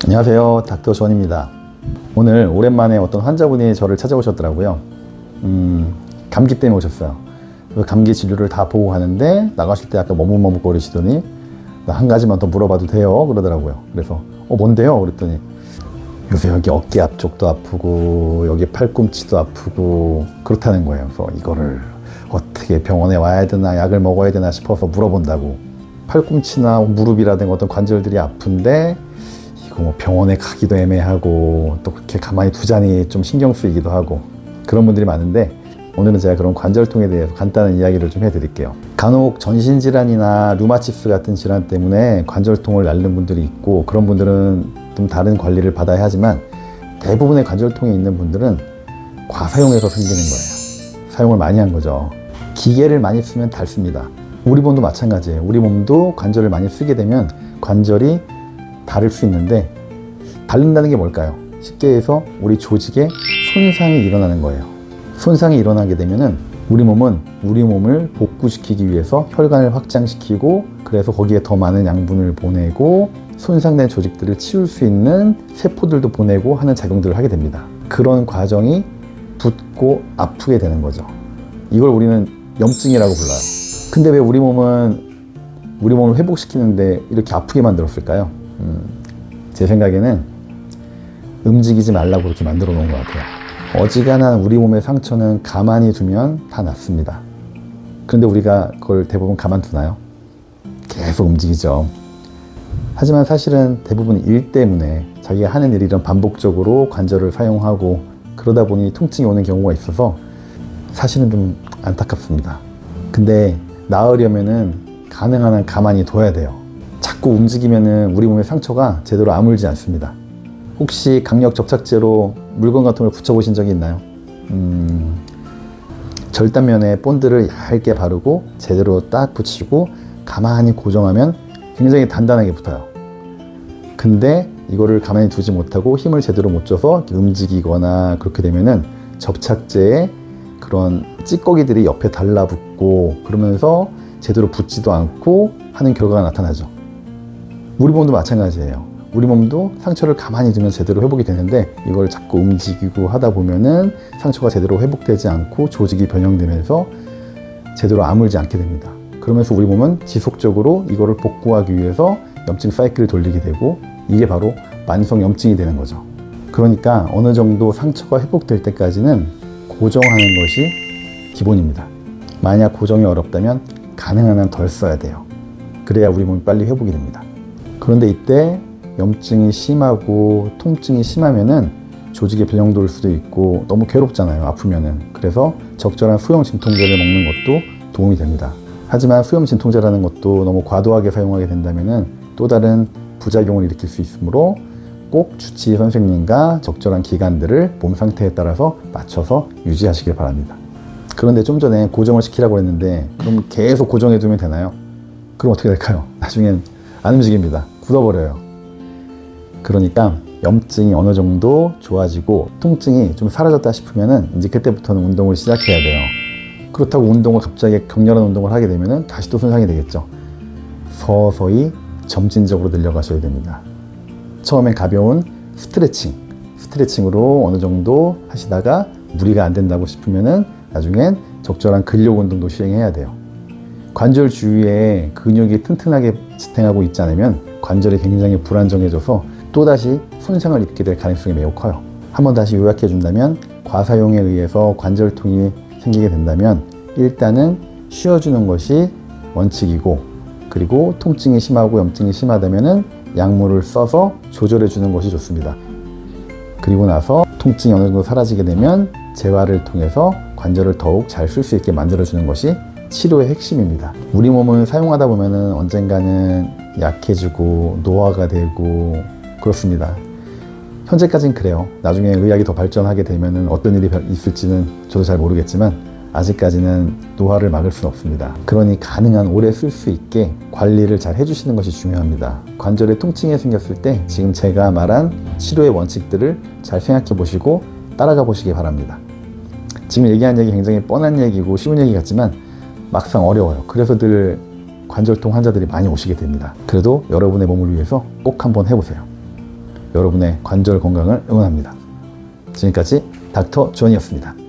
안녕하세요, 닥터 존입니다. 오늘 오랜만에 어떤 환자분이 저를 찾아오셨더라고요. 감기 때문에 오셨어요. 감기 진료를 다 보고 가는데 나가실 때 약간 머뭇머뭇거리시더니 나 한 가지만 더 물어봐도 돼요? 그러더라고요. 그래서 뭔데요? 그랬더니 요새 여기 어깨 앞쪽도 아프고 여기 팔꿈치도 아프고 그렇다는 거예요. 그래서 이거를 어떻게 병원에 와야 되나 약을 먹어야 되나 싶어서 물어본다고. 팔꿈치나 무릎이라든가 어떤 관절들이 아픈데 이거 뭐 병원에 가기도 애매하고 또 그렇게 가만히 두자니 좀 신경 쓰이기도 하고 그런 분들이 많은데, 오늘은 제가 그런 관절통에 대해서 간단한 이야기를 좀 해드릴게요. 간혹 전신질환이나 류마티스 같은 질환 때문에 관절통을 앓는 분들이 있고, 그런 분들은 좀 다른 관리를 받아야 하지만 대부분의 관절통이 있는 분들은 과사용해서 생기는 거예요. 사용을 많이 한 거죠. 기계를 많이 쓰면 닳습니다. 우리 몸도 마찬가지예요. 우리 몸도 관절을 많이 쓰게 되면 관절이 닳을 수 있는데, 닳는다는 게 뭘까요? 쉽게 해서 우리 조직에 손상이 일어나는 거예요. 손상이 일어나게 되면은 우리 몸은 우리 몸을 복구시키기 위해서 혈관을 확장시키고, 그래서 거기에 더 많은 양분을 보내고 손상된 조직들을 치울 수 있는 세포들도 보내고 하는 작용들을 하게 됩니다. 그런 과정이 붓고 아프게 되는 거죠. 이걸 우리는 염증이라고 불러요. 근데 왜 우리 몸을 회복시키는데 이렇게 아프게 만들었을까요? 제 생각에는 움직이지 말라고 그렇게 만들어 놓은 것 같아요. 어지간한 우리 몸의 상처는 가만히 두면 다 낫습니다. 그런데 우리가 그걸 대부분 가만두나요? 계속 움직이죠. 하지만 사실은 대부분 일 때문에 자기가 하는 일이랑 반복적으로 관절을 사용하고 그러다 보니 통증이 오는 경우가 있어서 사실은 좀 안타깝습니다. 근데 나으려면은 가능한 한 가만히 둬야 돼요. 자꾸 움직이면은 우리 몸의 상처가 제대로 아물지 않습니다. 혹시 강력 접착제로 물건 같은 걸 붙여보신 적이 있나요? 절단면에 본드를 얇게 바르고 제대로 딱 붙이고 가만히 고정하면 굉장히 단단하게 붙어요. 근데 이거를 가만히 두지 못하고 힘을 제대로 못 줘서 움직이거나 그렇게 되면은 접착제에 그런 찌꺼기들이 옆에 달라붙고 그러면서 제대로 붙지도 않고 하는 결과가 나타나죠. 우리 몸도 마찬가지예요. 우리 몸도 상처를 가만히 두면 제대로 회복이 되는데, 이걸 자꾸 움직이고 하다 보면은 상처가 제대로 회복되지 않고 조직이 변형되면서 제대로 아물지 않게 됩니다. 그러면서 우리 몸은 지속적으로 이거를 복구하기 위해서 염증 사이클을 돌리게 되고, 이게 바로 만성 염증이 되는 거죠. 그러니까 어느 정도 상처가 회복될 때까지는 고정하는 것이 기본입니다. 만약 고정이 어렵다면 가능한 한 덜 써야 돼요. 그래야 우리 몸이 빨리 회복이 됩니다. 그런데 이때 염증이 심하고 통증이 심하면은 조직의 변형도 올 수도 있고 너무 괴롭잖아요, 아프면은. 그래서 적절한 수용 진통제를 먹는 것도 도움이 됩니다. 하지만 수용 진통제라는 것도 너무 과도하게 사용하게 된다면은 또 다른 부작용을 일으킬 수 있으므로 꼭 주치의 선생님과 적절한 기간들을 몸 상태에 따라서 맞춰서 유지하시길 바랍니다. 그런데 좀 전에 고정을 시키라고 했는데, 그럼 계속 고정해 두면 되나요? 그럼 어떻게 될까요? 나중엔 안 움직입니다. 굳어버려요. 그러니까 염증이 어느 정도 좋아지고 통증이 좀 사라졌다 싶으면은 이제 그때부터는 운동을 시작해야 돼요. 그렇다고 운동을 갑자기 격렬한 운동을 하게 되면은 다시 또 손상이 되겠죠. 서서히 점진적으로 늘려가셔야 됩니다. 처음엔 가벼운 스트레칭으로 어느 정도 하시다가 무리가 안 된다고 싶으면은 나중엔 적절한 근력 운동도 시행해야 돼요. 관절 주위에 근육이 튼튼하게 지탱하고 있지 않으면 관절이 굉장히 불안정해져서 또다시 손상을 입게 될 가능성이 매우 커요. 한번 다시 요약해 준다면, 과사용에 의해서 관절통이 생기게 된다면 일단은 쉬어주는 것이 원칙이고, 그리고 통증이 심하고 염증이 심하다면 약물을 써서 조절해 주는 것이 좋습니다. 그리고 나서 통증이 어느 정도 사라지게 되면 재활을 통해서 관절을 더욱 잘 쓸 수 있게 만들어 주는 것이 치료의 핵심입니다. 우리 몸을 사용하다 보면은 언젠가는 약해지고 노화가 되고 그렇습니다. 현재까지는 그래요. 나중에 의학이 더 발전하게 되면은 어떤 일이 있을지는 저도 잘 모르겠지만 아직까지는 노화를 막을 수는 없습니다. 그러니 가능한 오래 쓸 수 있게 관리를 잘 해주시는 것이 중요합니다. 관절에 통증이 생겼을 때 지금 제가 말한 치료의 원칙들을 잘 생각해 보시고 따라가 보시기 바랍니다. 지금 얘기한 얘기 굉장히 뻔한 얘기고 쉬운 얘기 같지만 막상 어려워요. 그래서 늘 관절통 환자들이 많이 오시게 됩니다. 그래도 여러분의 몸을 위해서 꼭 한번 해보세요. 여러분의 관절 건강을 응원합니다. 지금까지 닥터 존이었습니다.